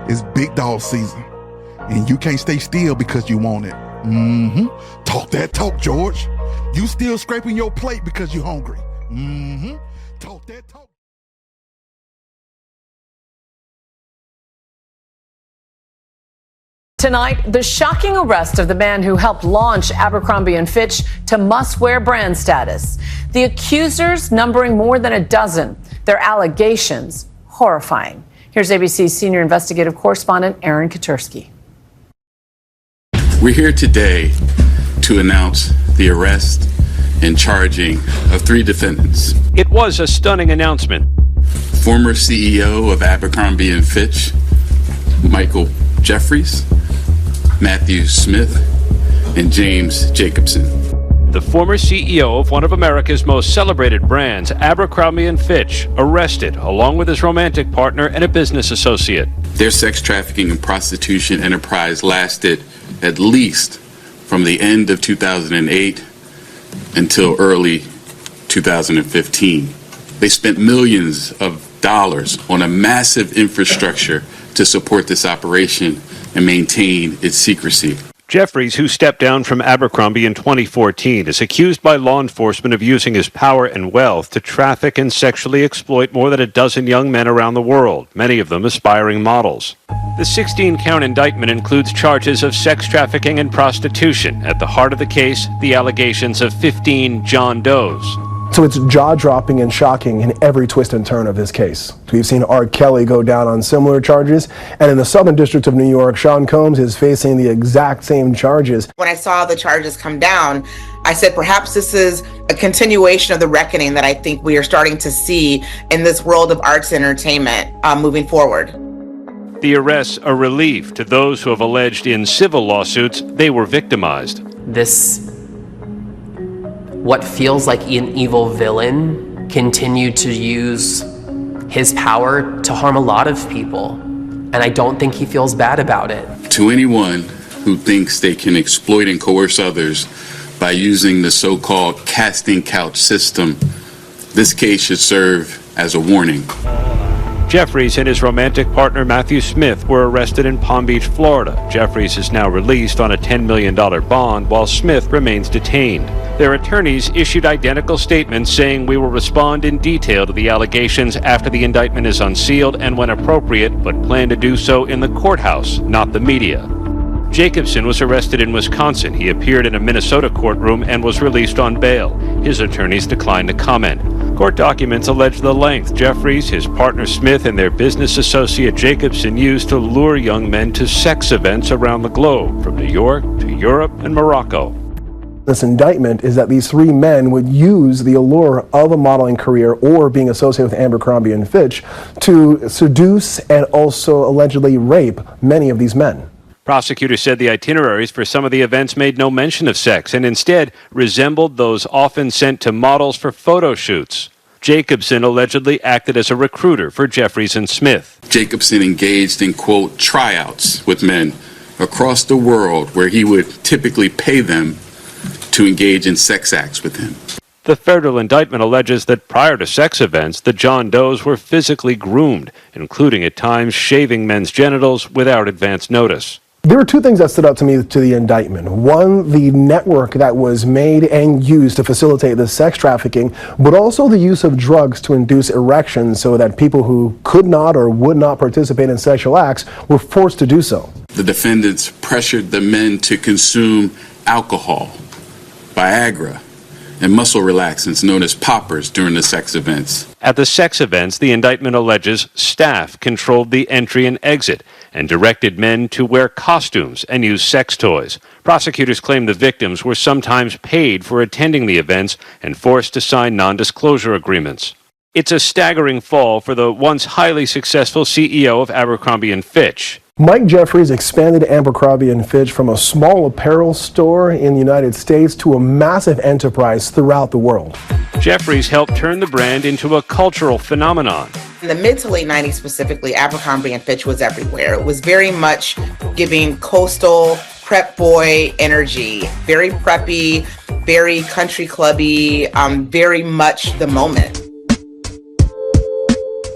It's big dog season, and you can't stay still because you want it. Talk that talk, George. You still scraping your plate because you're hungry. Talk that talk. Tonight, the shocking arrest of the man who helped launch Abercrombie & Fitch to must-wear brand status. The accusers numbering more than a dozen. Their allegations horrifying. Here's ABC's senior investigative correspondent, Aaron Katursky. We're here today to announce the arrest and charging of 3 defendants. It was a stunning announcement. Former CEO of Abercrombie & Fitch, Michael Jeffries, Matthew Smith, and James Jacobson. The former CEO of one of America's most celebrated brands, Abercrombie & Fitch, arrested along with his romantic partner and a business associate. Their sex trafficking and prostitution enterprise lasted at least from the end of 2008 until early 2015. They spent millions of dollars on a massive infrastructure to support this operation and maintain its secrecy. Jeffries, who stepped down from Abercrombie in 2014, is accused by law enforcement of using his power and wealth to traffic and sexually exploit more than a dozen young men around the world, many of them aspiring models. The 16-count indictment includes charges of sex trafficking and prostitution. At the heart of the case, the allegations of 15 John Does. So it's jaw-dropping and shocking in every twist and turn of this case. We've seen R. Kelly go down on similar charges, and in the Southern District of New York, Sean Combs is facing the exact same charges. When I saw the charges come down, I said perhaps this is a continuation of the reckoning that I think we are starting to see in this world of arts and entertainment moving forward. The arrests are relief to those who have alleged in civil lawsuits they were victimized. What feels like an evil villain continued to use his power to harm a lot of people. And I don't think he feels bad about it. To anyone who thinks they can exploit and coerce others by using the so-called casting couch system, this case should serve as a warning. Jeffries and his romantic partner Matthew Smith were arrested in Palm Beach, Florida. Jeffries is now released on a $10 million bond while Smith remains detained. Their attorneys issued identical statements saying we will respond in detail to the allegations after the indictment is unsealed and when appropriate, but plan to do so in the courthouse, not the media. Jacobson was arrested in Wisconsin. He appeared in a Minnesota courtroom and was released on bail. His attorneys declined to comment. Court documents allege the length Jeffries, his partner Smith, and their business associate Jacobson used to lure young men to sex events around the globe, from New York to Europe and Morocco. This indictment is that these 3 men would use the allure of a modeling career or being associated with Abercrombie & Fitch to seduce and also allegedly rape many of these men. Prosecutors said the itineraries for some of the events made no mention of sex and instead resembled those often sent to models for photo shoots. Jacobson allegedly acted as a recruiter for Jeffries and Smith. Jacobson engaged in, quote, tryouts with men across the world where he would typically pay them to engage in sex acts with him. The federal indictment alleges that prior to sex events, the John Does were physically groomed, including at times shaving men's genitals without advance notice. There were 2 things that stood out to me to the indictment. One, the network that was made and used to facilitate the sex trafficking, but also the use of drugs to induce erections so that people who could not or would not participate in sexual acts were forced to do so. The defendants pressured the men to consume alcohol, Viagra, and muscle relaxants known as poppers during the sex events. At the sex events, the indictment alleges staff controlled the entry and exit and directed men to wear costumes and use sex toys. Prosecutors claim the victims were sometimes paid for attending the events and forced to sign non-disclosure agreements. It's a staggering fall for the once highly successful CEO of Abercrombie & Fitch. Mike Jeffries expanded Abercrombie & Fitch from a small apparel store in the United States to a massive enterprise throughout the world. Jeffries helped turn the brand into a cultural phenomenon. In the mid to late 90s specifically, Abercrombie & Fitch was everywhere. It was very much giving coastal prep boy energy, very preppy, very country clubby, very much the moment.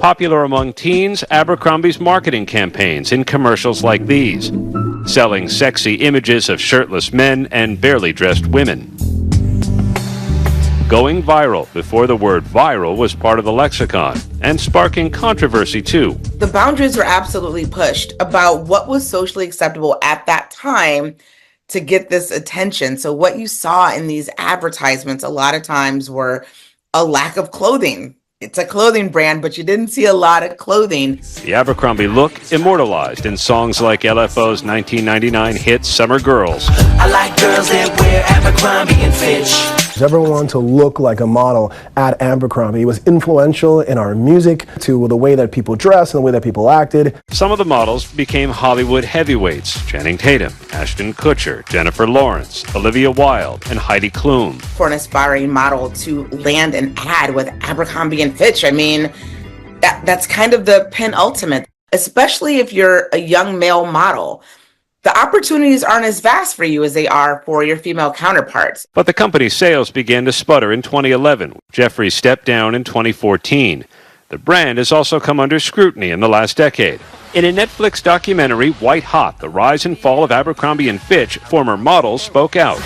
Popular among teens, Abercrombie's marketing campaigns in commercials like these, selling sexy images of shirtless men and barely dressed women. Going viral before the word viral was part of the lexicon, and sparking controversy too. The boundaries were absolutely pushed about what was socially acceptable at that time to get this attention. So what you saw in these advertisements a lot of times were a lack of clothing. It's a clothing brand, but you didn't see a lot of clothing. The Abercrombie look immortalized in songs like LFO's 1999 hit Summer Girls. I like girls that wear Abercrombie and Fitch. Everyone wanted to look like a model at Abercrombie. It was influential in our music, to the way that people dressed and the way that people acted. Some of the models became Hollywood heavyweights: Channing Tatum, Ashton Kutcher, Jennifer Lawrence, Olivia Wilde, and Heidi Klum. For an aspiring model to land an ad with Abercrombie and Fitch, I mean, that's kind of the penultimate, especially if you're a young male model. The opportunities aren't as vast for you as they are for your female counterparts. But the company's sales began to sputter in 2011. Jeffries stepped down in 2014. The brand has also come under scrutiny in the last decade. In a Netflix documentary, White Hot, The Rise and Fall of Abercrombie & Fitch, former models spoke out.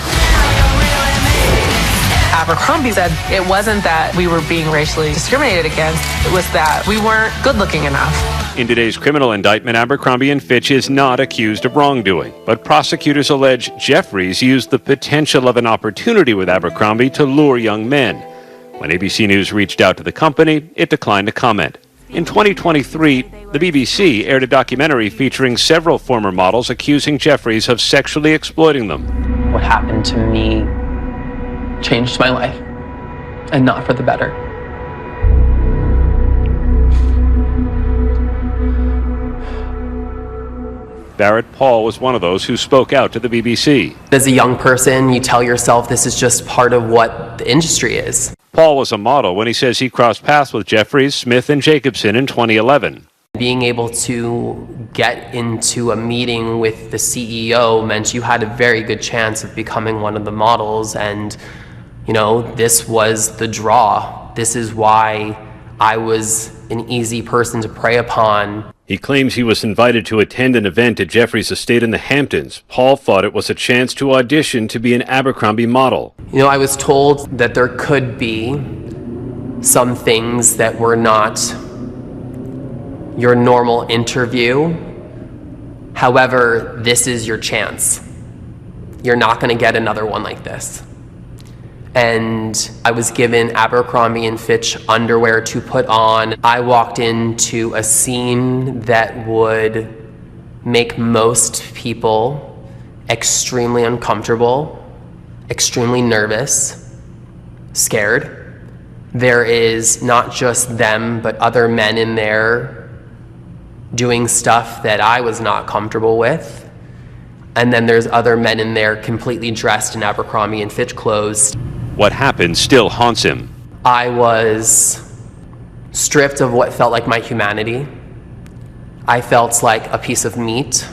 Abercrombie said it wasn't that we were being racially discriminated against, it was that we weren't good looking enough. In today's criminal indictment, Abercrombie & Fitch is not accused of wrongdoing, but prosecutors allege Jeffries used the potential of an opportunity with Abercrombie to lure young men. When ABC News reached out to the company, it declined to comment. In 2023, the BBC aired a documentary featuring several former models accusing Jeffries of sexually exploiting them. What happened to me changed my life, and not for the better. Barrett Paul was one of those who spoke out to the BBC. As a young person, you tell yourself this is just part of what the industry is. Paul was a model when he says he crossed paths with Jeffries, Smith, and Jacobson in 2011. Being able to get into a meeting with the CEO meant you had a very good chance of becoming one of the models, and you know, this was the draw. This is why I was an easy person to prey upon. He claims he was invited to attend an event at Jeffries' estate in the Hamptons. Paul thought it was a chance to audition to be an Abercrombie model. You know, I was told that there could be some things that were not your normal interview. However, this is your chance. You're not going to get another one like this. And I was given Abercrombie & Fitch underwear to put on. I walked into a scene that would make most people extremely uncomfortable, extremely nervous, scared. There is not just them, but other men in there doing stuff that I was not comfortable with. And then there's other men in there completely dressed in Abercrombie & Fitch clothes. What happened still haunts him. I was stripped of what felt like my humanity. I felt like a piece of meat.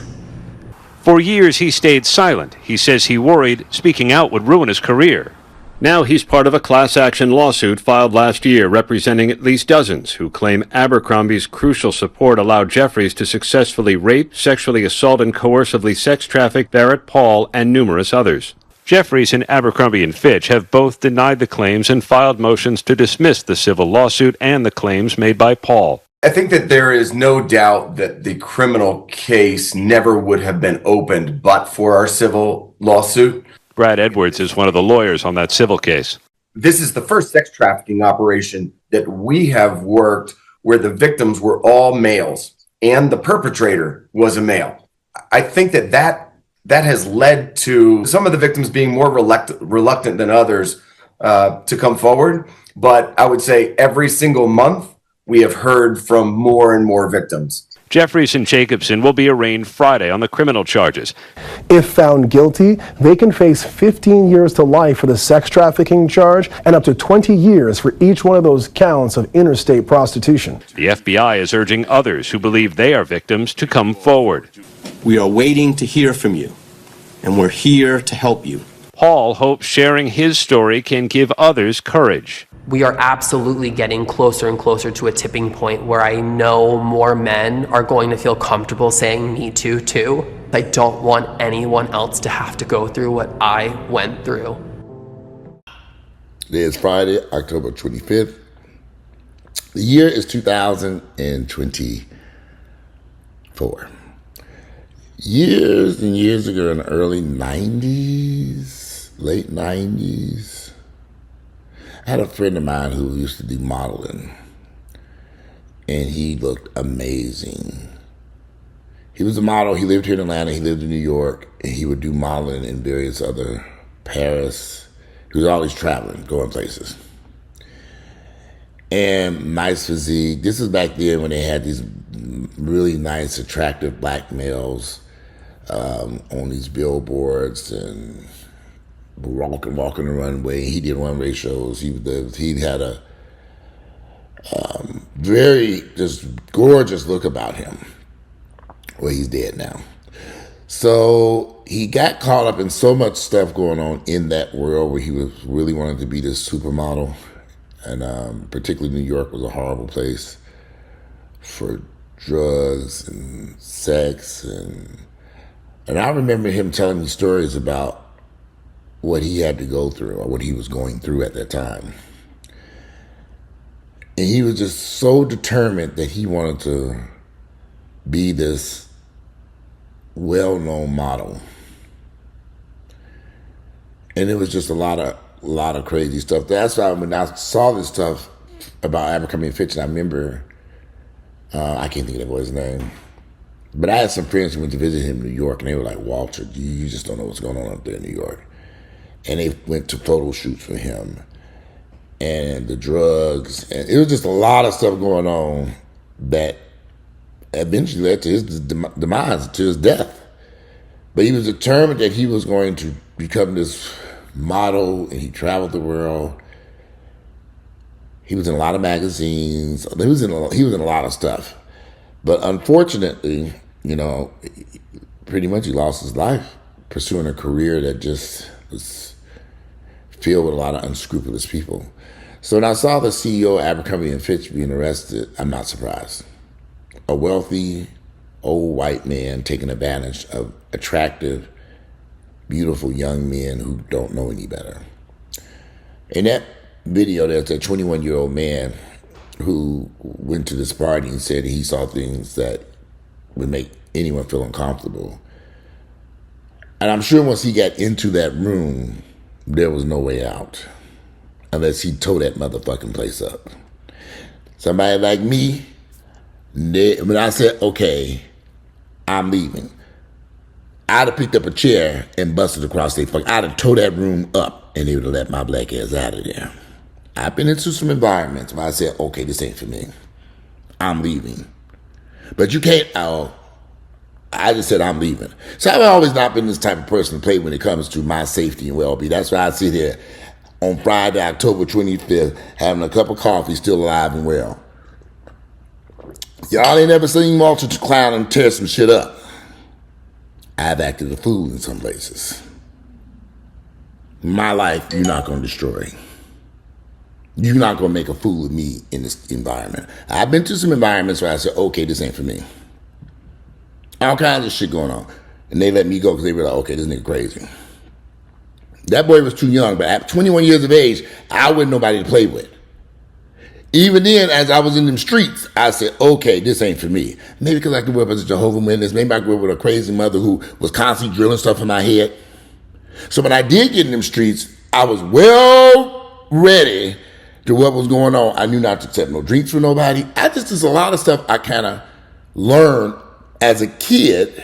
For years, he stayed silent. He says he worried speaking out would ruin his career. Now he's part of a class action lawsuit filed last year representing at least dozens who claim Abercrombie's crucial support allowed Jeffries to successfully rape, sexually assault, and coercively sex traffic Barrett Paul and numerous others. Jeffries and Abercrombie & Fitch have both denied the claims and filed motions to dismiss the civil lawsuit and the claims made by Paul. I think that there is no doubt that the criminal case never would have been opened but for our civil lawsuit. Brad Edwards is one of the lawyers on that civil case. This is the first sex trafficking operation that we have worked where the victims were all males and the perpetrator was a male. I think that has led to some of the victims being more reluctant than others to come forward. But I would say every single month we have heard from more and more victims. Jeffries and Jacobson will be arraigned Friday on the criminal charges. If found guilty, they can face 15 years to life for the sex trafficking charge and up to 20 years for each one of those counts of interstate prostitution. The FBI is urging others who believe they are victims to come forward. We are waiting to hear from you, and we're here to help you. Paul hopes sharing his story can give others courage. We are absolutely getting closer and closer to a tipping point where I know more men are going to feel comfortable saying me too. I don't want anyone else to have to go through what I went through. Today is Friday, October 25th. The year is 2024. Years and years ago in the early 90s, late 90s, I had a friend of mine who used to do modeling, and he looked amazing. He was a model. He lived here in Atlanta. He lived in New York, and he would do modeling in various other Paris. He was always traveling, going places. And nice physique. This is back then when they had these really nice, attractive black males on these billboards and walking the runway. He did runway shows. He had a very just gorgeous look about him. Well, he's dead now. So he got caught up in so much stuff going on in that world where he was really wanting to be this supermodel. And particularly New York was a horrible place for drugs and sex. And I remember him telling me stories about what he had to go through or what he was going through at that time. And he was just so determined that he wanted to be this well-known model. And it was just a lot of crazy stuff. That's why when I saw this stuff about Abercrombie Fitch, and I remember, I can't think of that boy's name, but I had some friends who went to visit him in New York, and they were like, Walter, you just don't know what's going on up there in New York. And they went to photo shoots for him, and the drugs, and it was just a lot of stuff going on that eventually led to his demise, to his death. But he was determined that he was going to become this model, and he traveled the world. He was in a lot of magazines. He was in a lot of stuff. But unfortunately, pretty much he lost his life pursuing a career that just was filled with a lot of unscrupulous people. So when I saw the CEO of Abercrombie Fitch being arrested, I'm not surprised. A wealthy, old white man taking advantage of attractive, beautiful young men who don't know any better. In that video, there's a 21-year-old man who went to this party and said he saw things that would make anyone feel uncomfortable. And I'm sure once he got into that room, there was no way out unless he tore that motherfucking place up. Somebody like me, when I said, okay, I'm leaving, I'd have picked up a chair and busted across their fucking, I'd have tore that room up and they would have let my black ass out of there. I've been into some environments where I said, okay, this ain't for me. I'm leaving. But you can't, I just said I'm leaving. So I've always not been this type of person to play when it comes to my safety and well-being. That's why I sit here on Friday, October 25th, having a cup of coffee, still alive and well. Y'all ain't never seen Walter to clown and tear some shit up. I've acted a fool in some places. My life, you're not going to destroy. You're not going to make a fool of me in this environment. I've been to some environments where I said, okay, this ain't for me. All kinds of shit going on. And they let me go because they were like, okay, this nigga crazy. That boy was too young, but at 21 years of age, I wasn't nobody to play with. Even then, as I was in them streets, I said, okay, this ain't for me. Maybe because I grew up as a Jehovah's Witness. Maybe I grew up with a crazy mother who was constantly drilling stuff in my head. So when I did get in them streets, I was well ready to what was going on. I knew not to accept no drinks from nobody. There's a lot of stuff I kind of learned as a kid,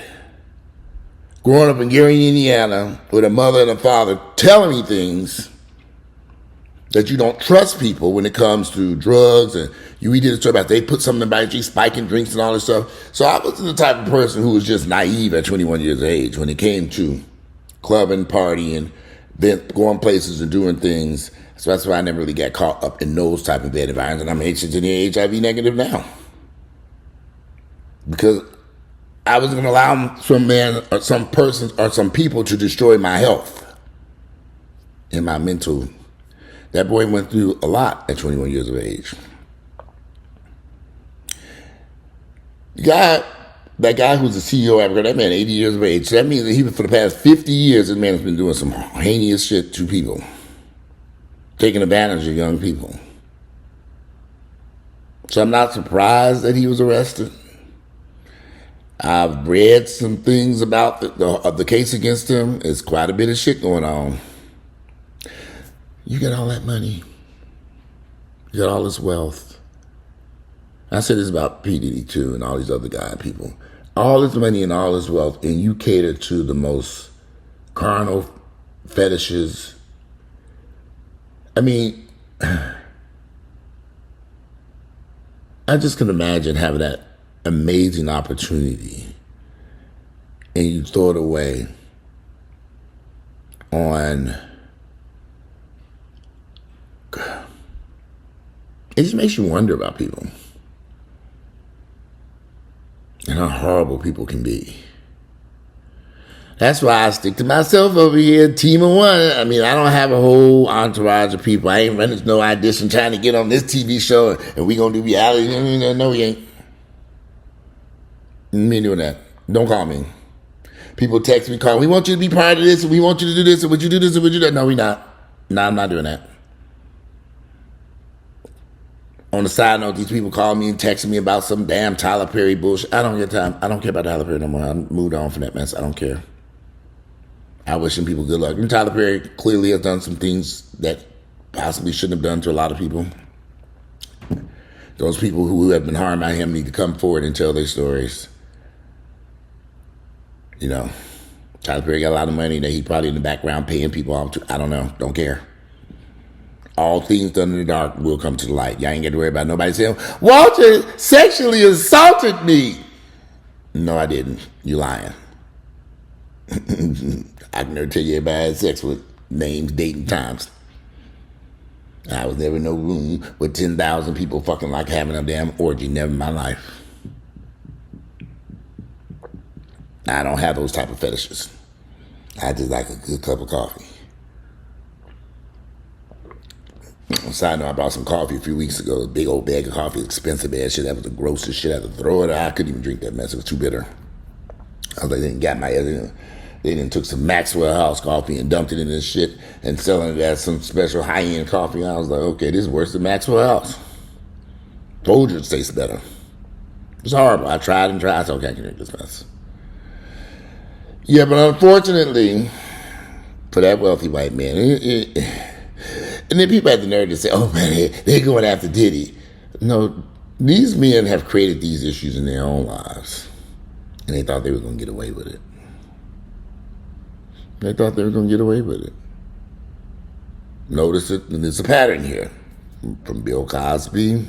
growing up in Gary, Indiana, with a mother and a father telling me things that you don't trust people when it comes to drugs. And we did a story about they put something about you spiking drinks and all this stuff. So I was the type of person who was just naive at 21 years of age when it came to clubbing, partying, then going places and doing things. So that's why I never really got caught up in those type of bad environments. And I'm HIV negative now. Because I wasn't going to allow some man or some person or some people to destroy my health. in my mental. That boy went through a lot at 21 years of age. That guy who's the CEO of Abercrombie, that man 80 years of age. So that means that he, for the past 50 years, this man has been doing some heinous shit to people. Taking advantage of young people. So I'm not surprised that he was arrested. I've read some things about the case against him. There's quite a bit of shit going on. You got all that money. You got all this wealth. I said this about P. Diddy too and all these other people. All this money and all this wealth, and you cater to the most carnal fetishes. I mean, I just can imagine having that amazing opportunity and you throw it away on. It just makes you wonder about people and how horrible people can be. That's why I stick to myself over here, team of one. I mean, I don't have a whole entourage of people. I ain't running no audition trying to get on this TV show and we gonna do reality. No, we ain't. Me doing that. Don't call me. People text me, call. We want you to be part of this, and we want you to do this, and would you do this, and would you do that? No, we not. No, I'm not doing that. On the side note, these people call me and texting me about some damn Tyler Perry bullshit. I don't get time. I don't care about Tyler Perry no more. I moved on from that mess. I don't care. I wish some people good luck. And Tyler Perry clearly has done some things that possibly shouldn't have done to a lot of people. Those people who have been harmed by him need to come forward and tell their stories. You know, Tyler Perry got a lot of money that he probably in the background paying people off to. I don't know. Don't care. All things done in the dark will come to the light. Y'all ain't got to worry about nobody saying, Walter sexually assaulted me. No, I didn't. You lying. I can never tell you everybody had sex with names, date, and times. I was never in no room with 10,000 people fucking like having a damn orgy. Never in my life. I don't have those type of fetishes. I just like a good cup of coffee. Side note, I bought some coffee a few weeks ago. A big old bag of coffee, expensive ass shit. That was the grossest shit. I had to throw it out. I couldn't even drink that mess. It was too bitter. I was like, they done took some Maxwell House coffee and dumped it in this shit and selling it as some special high-end coffee. I was like, okay, this is worse than Maxwell House. Told you it tastes better. It's horrible. I tried and tried. I said, okay, I can drink this mess. Yeah, but unfortunately, for that wealthy white man, and then people have the nerve to say, oh man, they're going after Diddy. No, these men have created these issues in their own lives. And they thought they were going to get away with it. They thought they were going to get away with it. Notice it, and there's a pattern here. From Bill Cosby,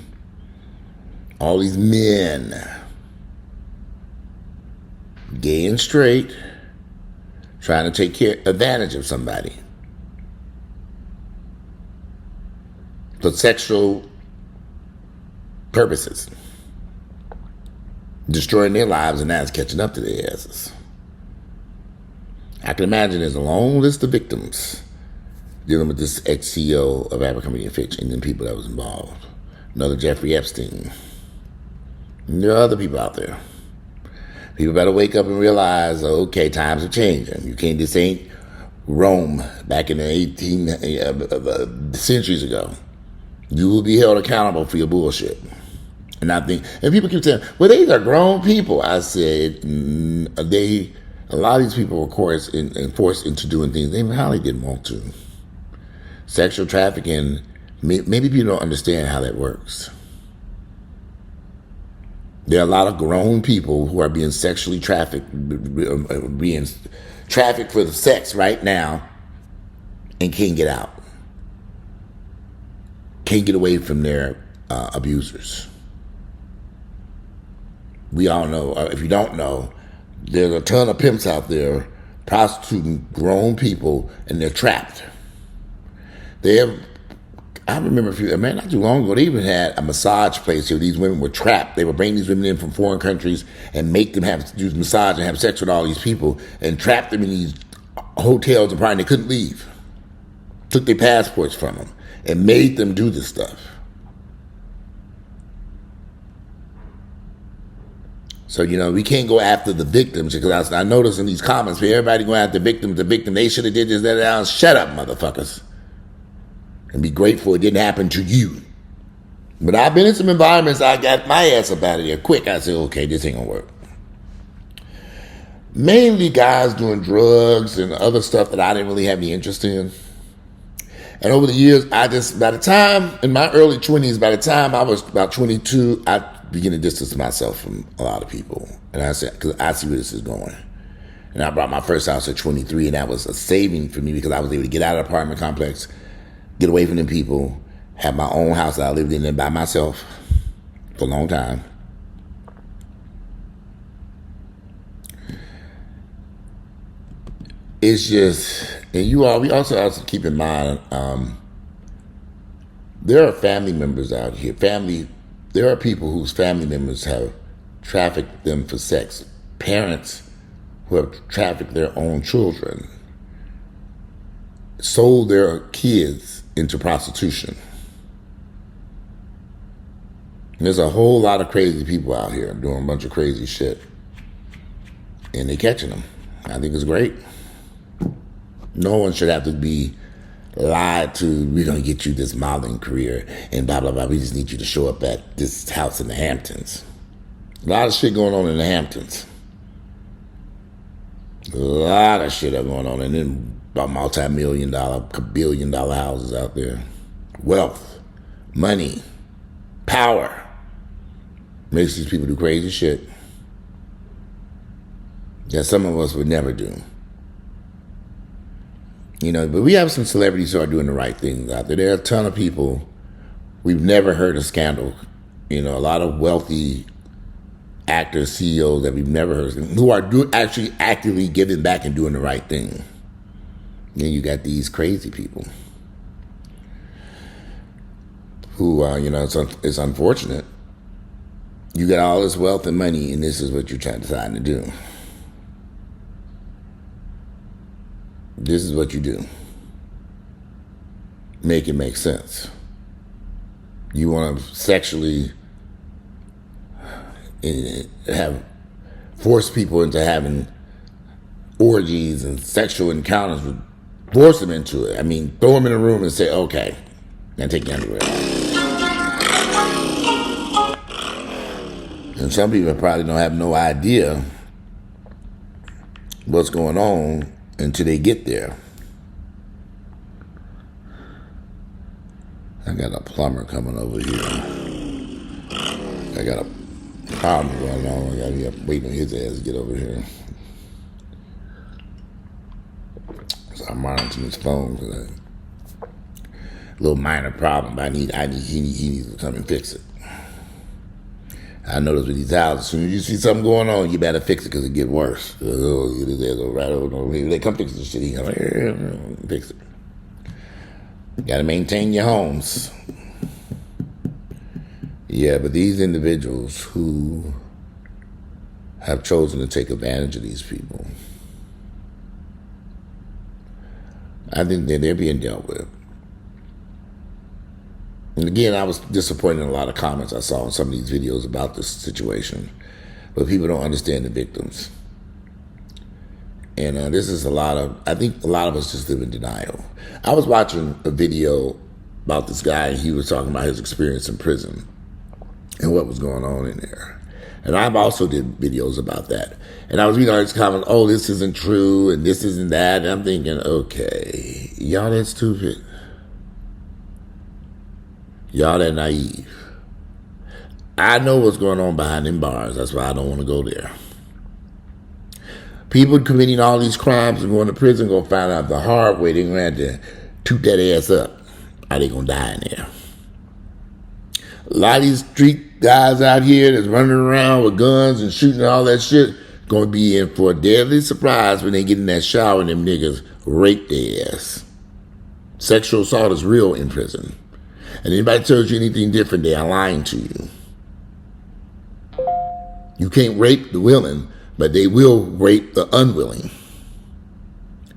all these men, gay and straight, trying to take advantage of somebody for sexual purposes, destroying their lives, and now it's catching up to their asses. I can imagine there's a long list of victims dealing with this ex-CEO of Abercrombie Fitch and then people that was involved. Another Jeffrey Epstein. And there are other people out there. People better wake up and realize, okay, times are changing. You can't, this ain't Rome back in the centuries ago. You will be held accountable for your bullshit. And I think, and people keep saying, well, these are grown people. I said, a lot of these people were forced into doing things they probably didn't want to. Sexual trafficking, maybe people don't understand how that works. There are a lot of grown people who are being sexually trafficked, being trafficked for the sex right now, and can't get out. Can't get away from their abusers. We all know, if you don't know, there's a ton of pimps out there prostituting grown people, and they're trapped. I remember not too long ago, they even had a massage place where these women were trapped. They would bring these women in from foreign countries and make them have to do massage and have sex with all these people and trap them in these hotels and parties. They couldn't leave. took their passports from them, and made them do this stuff. So, we can't go after the victims, because I notice in these comments where everybody going after the victim, they should have did this, that. Shut up, motherfuckers. And be grateful it didn't happen to you. But I've been in some environments, I got my ass up out of there quick. I said, okay, this ain't gonna work. Mainly guys doing drugs and other stuff that I didn't really have any interest in. And over the years, by the time, in my early 20s, by the time I was about 22, I began to distance myself from a lot of people. And I said, because I see where this is going. And I bought my first house at 23, and that was a saving for me because I was able to get out of the apartment complex, get away from them people, have my own house that I lived in by myself for a long time. It's just, and we also have to keep in mind, there are family members out here. There are people whose family members have trafficked them for sex. Parents who have trafficked their own children, sold their kids into prostitution. And there's a whole lot of crazy people out here doing a bunch of crazy shit. And they catching them. I think it's great. No one should have to be lied to. We're going to get you this modeling career and blah, blah, blah. We just need you to show up at this house in the Hamptons. A lot of shit going on in the Hamptons. A lot of shit going on. And then about multi-million-dollar, billion-dollar houses out there. Wealth, money, power. Makes these people do crazy shit that some of us would never do. But we have some celebrities who are doing the right things out there. There are a ton of people. We've never heard a scandal. A lot of wealthy actors, CEOs that we've never heard of, who are actually actively giving back and doing the right thing. Then you got these crazy people who, it's unfortunate. You got all this wealth and money, and this is what you're deciding to do. This is what you do. Make it make sense. You want to sexually force people into having orgies and sexual encounters, force them into it. I mean, throw them in a room and say, okay, now take your underwear. And some people probably don't have no idea what's going on until they get there. I got a plumber coming over here. I got a problem going on. I got to be waiting on his ass to get over here. So I'm monitoring his phone. A little minor problem, but he needs to come and fix it. I notice with these houses, as soon as you see something going on, you better fix it because it get worse. They come fix this shit. He come fix it. You got to maintain your homes. Yeah, but these individuals who have chosen to take advantage of these people, I think that they're being dealt with. And again, I was disappointed in a lot of comments I saw in some of these videos about this situation. But people don't understand the victims. And this is I think a lot of us just live in denial. I was watching a video about this guy, and he was talking about his experience in prison and what was going on in there. And I've also did videos about that. And I was reading all these comments, oh, this isn't true, and this isn't that. And I'm thinking, okay, y'all that stupid. Y'all that naive. I know what's going on behind them bars. That's why I don't want to go there. People committing all these crimes and going to prison going to find out the hard way. They're going to have to toot that ass up. Or they going to die in there. A lot of these street guys out here that's running around with guns and shooting all that shit going to be in for a deadly surprise when they get in that shower and them niggas rape their ass. Sexual assault is real in prison. And anybody tells you anything different, they are lying to you. You can't rape the willing, but they will rape the unwilling.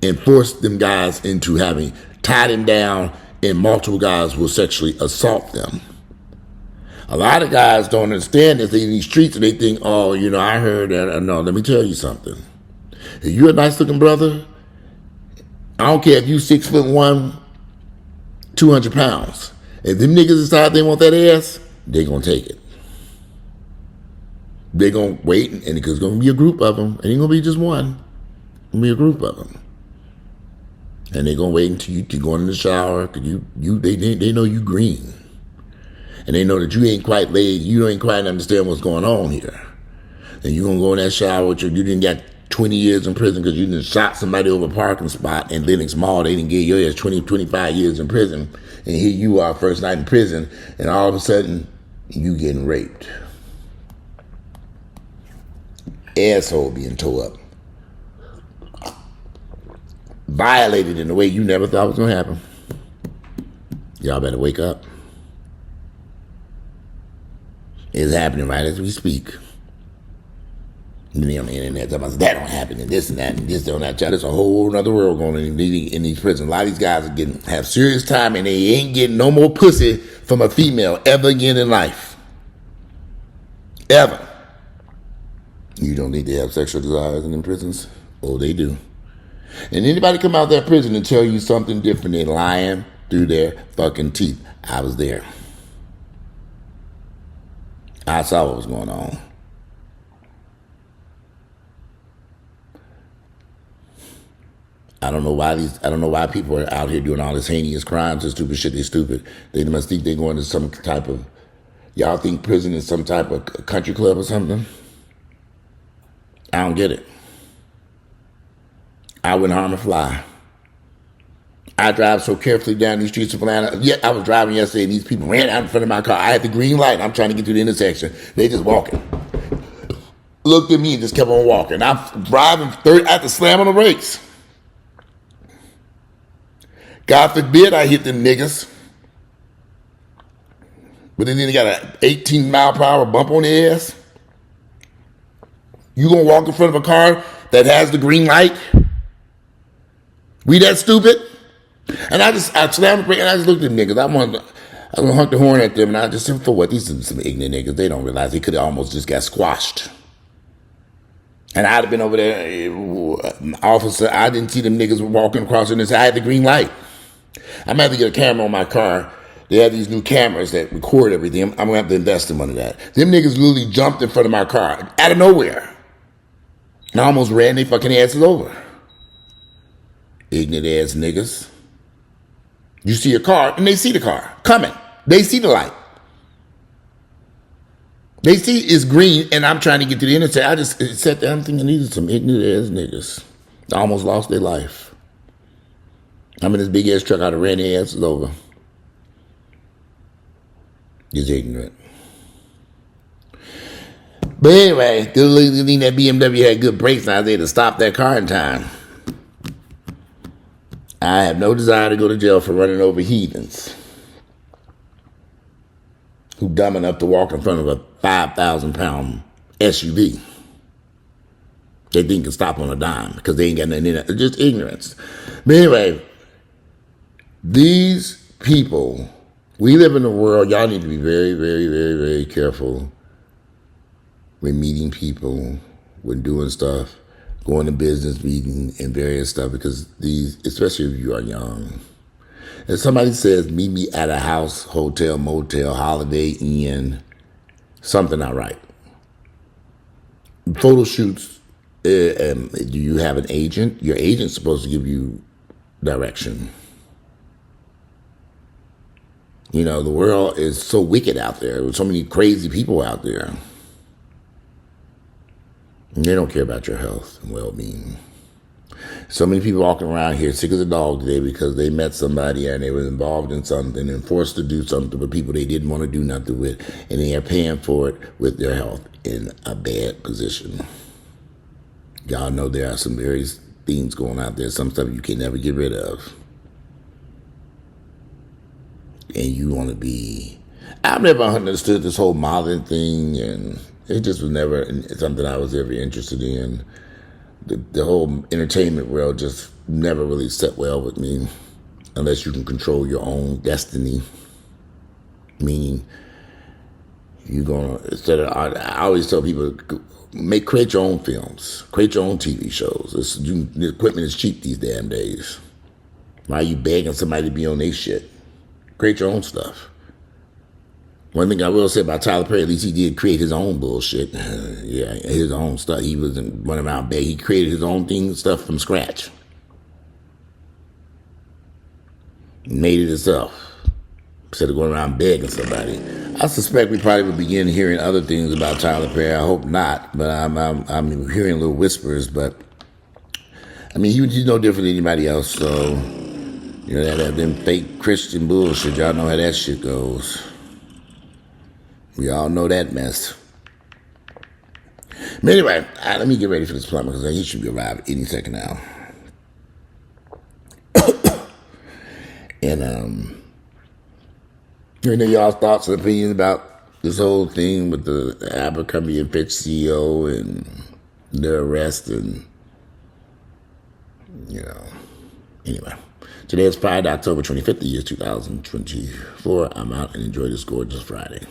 and forced them guys into having tied them down, and multiple guys will sexually assault them. A lot of guys don't understand this. They're in these streets and they think, oh, you know, I heard that. No, let me tell you something. If you're a nice looking brother, I don't care if you 6'1", 200 pounds. If them niggas decide they want that ass, they gonna take it. They gonna wait, and it's gonna be a group of them. It ain't gonna be just one. It's gonna be a group of them. And they gonna wait until you go in the shower, cause they know you green. And they know that you ain't quite laid, you ain't quite understand what's going on here. And you gonna go in that shower with you didn't got 20 years in prison because you done shot somebody over a parking spot in Lenox Mall. They didn't get your ass 20, 25 years in prison. And here you are, first night in prison, and all of a sudden, you getting raped. Asshole being tore up. Violated in a way you never thought was gonna happen. Y'all better wake up. It's happening right as we speak. And then on the internet, that don't happen, and this and that, and this don't that. There's a whole other world going on in these prisons. A lot of these guys are have serious time, and they ain't getting no more pussy from a female ever again in life. Ever. You don't need to have sexual desires in them prisons. Oh, they do. And anybody come out of that prison and tell you something different, they're lying through their fucking teeth. I was there. I saw what was going on. I don't know why people are out here doing all this heinous crimes and stupid shit. They're stupid. They must think they're going to some type of, y'all think prison is some type of country club or something? I don't get it. I wouldn't harm a fly. I drive so carefully down these streets of Atlanta. Yeah, I was driving yesterday and these people ran out in front of my car. I had the green light. I'm trying to get to the intersection. They just walking. Looked at me and just kept on walking. I'm driving 30. I had to slam on the brakes. God forbid I hit them niggas. But then they got an 18 mile per hour bump on their ass. You gonna walk in front of a car that has the green light? We that stupid? And I slammed the brake and I just looked at niggas. I was gonna honk the horn at them, and I just said, for what? These are some ignorant niggas. They don't realize they could have almost just got squashed. And I'd have been over there, officer, I didn't see them niggas walking across and I had the green light. I'm gonna have to get a camera on my car. They have these new cameras that record everything. I'm gonna have to invest in money in that. Them niggas literally jumped in front of my car out of nowhere. And I almost ran their fucking asses over. Ignorant ass niggas. You see a car, and they see the car coming. They see the light. They see it's green, and I'm trying to get to the intersection. I just sat there, I'm thinking these are some ignorant ass niggas. I almost lost their life. I'm in this big ass truck, I'd have ran their asses over. Just ignorant. But anyway, good thing that BMW had good brakes, and I was able to stop that car in time. I have no desire to go to jail for running over heathens who dumb enough to walk in front of a 5,000-pound SUV. They think can stop on a dime because they ain't got nothing in it. It's just ignorance. But anyway, these people, we live in a world, y'all need to be very, very, very, very careful when meeting people, when doing stuff, going to business meetings and various stuff, because these, especially if you are young, if somebody says, meet me at a house, hotel, motel, Holiday Inn, something not right. Photo shoots, do you have an agent? Your agent's supposed to give you direction. You know, the world is so wicked out there. There's so many crazy people out there. And they don't care about your health and well-being. So many people walking around here sick as a dog today because they met somebody and they were involved in something and forced to do something with people they didn't want to do nothing with, and they are paying for it with their health in a bad position. Y'all know there are some various things going out there, some stuff you can never get rid of. And you want to be... I've never understood this whole modeling thing, and it just was never something I was ever interested in. the whole entertainment world just never really set well with me unless you can control your own destiny. Meaning, I always tell people, create your own films, create your own TV shows. The equipment is cheap these damn days. Why are you begging somebody to be on their shit? Create your own stuff. One thing I will say about Tyler Perry, at least he did create his own bullshit. Yeah, his own stuff. He wasn't running around begging. He created his own stuff from scratch. Made it himself. Instead of going around begging somebody. I suspect we probably will begin hearing other things about Tyler Perry. I hope not, but I'm hearing little whispers. But I mean, he's no different than anybody else. So you know that them fake Christian bullshit. Y'all know how that shit goes. We all know that mess. But anyway, let me get ready for this plumber because he should be arrived any second now. And you know y'all's thoughts and opinions about this whole thing with the Abercrombie and Fitch CEO and their arrest and, you know. Anyway, today is Friday, October 25th, the year 2024. I'm out and enjoy this gorgeous Friday.